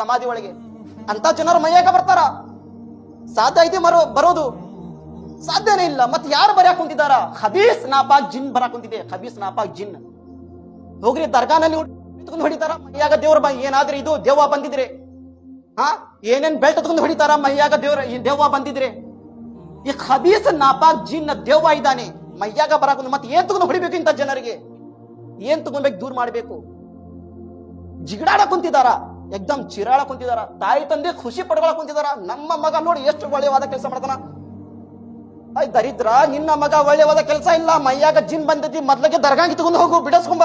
ಸಮಾಧಿ ಒಳಗೆ ಅಂತ ಜನರು ಮೈಯಾಗ ಬರ್ತಾರ? ಸಾಧ್ಯ ಐತಿ ಬರೋದು? ಸಾಧ್ಯನೇ ಇಲ್ಲ. ಮತ್ತೆ ಯಾರು ಬರಕ್ ಕುಂತಿದಾರ? ಖಬೀಸ್ ನಾಪಾಕ್ ಜಿನ್ ಬರಕ್ ಕುಂತಿದೆ. ಖಬೀಸ್ ನಾಪಾಕ್ ಜಿನ್ ಹೋಗ್ರಿ ದರ್ಗಾನಲ್ಲಿ ಹೊಡಿತಾರ ಮೈಯಾಗ ದೇವ್ರ ಏನಾದ್ರೆ ಇದು ದೆವ್ವ ಬಂದಿದ್ರೆ, ಏನೇನ್ ಬೆಲ್ಟ್ ತಗೊಂಡು ಹೊಡಿತಾರ ಮೈಯಾಗ ದೆವ್ವ ಬಂದಿದ್ರೆ. ಈ ಖಬೀಸ್ ನಾಪಾಕ್ ಜಿನ್ ದೆವ್ವ ಇದ್ದಾನೆ ಮೈಯಾಗ ಬರಾಕ. ಮತ್ತೆ ಏನ್ ತಗೊಂಡು ಹೊಡಿಬೇಕು ಇಂತ ಜನರಿಗೆ? ಏನ್ ತಗೊಂಡ್ಬೇಕು? ದೂರ ಮಾಡ್ಬೇಕು. ಜಿಗಡಾಡ ಕುಂತಿದಾರ, ಎಕ್ದಮ್ ಚಿರಾಳ ಕುಂತಿದಾರ. ತಾಯಿ ತಂದೆ ಖುಷಿ ಪಡ್ಕೊಳ ಕುಂತಿದಾರ. ನಮ್ಮ ಮಗ ನೋಡಿ ಎಷ್ಟು ಒಳ್ಳೆಯವಾದ ಕೆಲಸ ಮಾಡ್ತಾನ. ದರಿದ್ರ, ನಿನ್ನ ಮಗ ಒಳ್ಳೆಯವಾದ ಕೆಲಸ ಇಲ್ಲ, ಮೈಯಾಗ ಜಿನ್ ಬಂದೈತಿ, ಮೊದ್ಲಿಗೆ ದರ್ಗಾಗೆ ತಗೊಂಡು ಹೋಗು, ಬಿಡಿಸ್ಕೊಂಬ.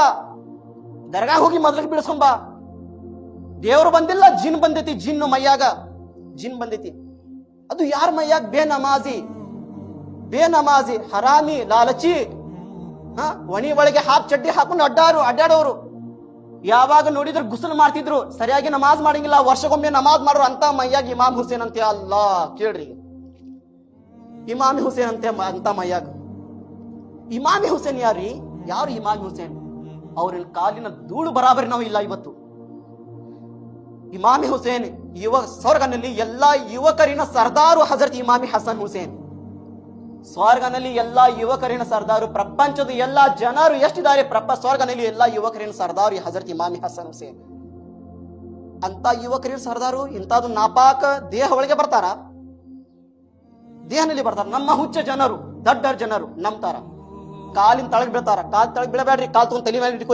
ದರ್ಗಾ ಹೋಗಿ ಮೊದ್ಲಿಗೆ ಬಿಡಿಸ್ಕೊಂಬ. ದೇವ್ರು ಬಂದಿಲ್ಲ, ಜಿನ್ ಬಂದೈತಿ. ಜಿನ್ನು ಮೈಯಾಗ ಜಿನ್ ಬಂದೈತಿ. ಅದು ಯಾರ ಮೈಯಾಗ? ಬೇನಮಾಜಿ ಹರಾಮಿ ಲಾಲಚಿ, ಒಣಿ ಒಳಗೆ ಹಾಫ್ ಚಡ್ಡಿ ಹಾಕೊಂಡು ಅಡ್ಡಾಡೋರು. ಯಾವಾಗ ನೋಡಿದ್ರು ಗುಸಲ್ ಮಾಡ್ತಿದ್ರು, ಸರಿಯಾಗಿ ನಮಾಜ್ ಮಾಡಂಗಿಲ್ಲ, ವರ್ಷಕ್ಕೊಮ್ಮೆ ನಮಾಜ್ ಮಾಡೋರು. ಅಂತ ಮೈಯಾಗ ಇಮಾಮ್ ಹುಸೇನ್ ಅಂತೆ. ಅಲ್ಲಾ ಕೇಳ್ರಿ, ಇಮಾಮಿ ಹುಸೇನ್ ಅಂತೆ ಅಂತ ಮೈಯಾಗ. ಇಮಾಮಿ ಹುಸೇನ್ ಯಾರು ಇಮಾಮಿ ಹುಸೇನ್? ಅವ್ರ ಕಾಲಿನ ಧೂಳು ಬರಾಬರಿ ನಾವು ಇಲ್ಲ ಇವತ್ತು. ಇಮಾಮಿ ಹುಸೇನ್ ಸ್ವರ್ಗನಲ್ಲಿ ಎಲ್ಲಾ ಯುವಕರಿನ ಸರ್ದಾರು ಹಜರತ್ ಇಮಾಮಿ ಹಸನ್ ಹುಸೇನ್. ಸ್ವರ್ಗನಲ್ಲಿ ಎಲ್ಲಾ ಯುವಕರಿನ ಸರ್ದಾರು. ಪ್ರಪಂಚದ ಎಲ್ಲಾ ಜನರು ಎಷ್ಟಿದ್ದಾರೆ ಸ್ವರ್ಗನಲ್ಲಿ ಎಲ್ಲಾ ಯುವಕರಿನ ಸರ್ದಾರು ಹಜರತ್ ಇಮಾಮಿ ಹಸನ್ ಹುಸೇನ್. ಅಂತ ಯುವಕರಿನ ಸರ್ದಾರು ಇಂಥದ್ದು ನಾಪಾಕ ದೇಹ ಒಳಗೆ ಬರ್ತಾರ? ದೇಹನಲ್ಲಿ ಬರ್ತಾರ. ನಮ್ಮ ಹುಚ್ಚ ಜನರು, ದಡ್ಡರ್ ಜನರು ನಂಬ್ತಾರ. ಕಾಲಿನ ತಳಗ್ ಬೀಳ್ತಾರ. ಕಾಲ್ ತಳಗ್ ಬೀಳಬೇಡ್ರಿ, ಕಾಲ್ ತಗೊಂಡ್ ತಲೆ ಮೇಲೆ ಇಟ್ಕೋರಿ.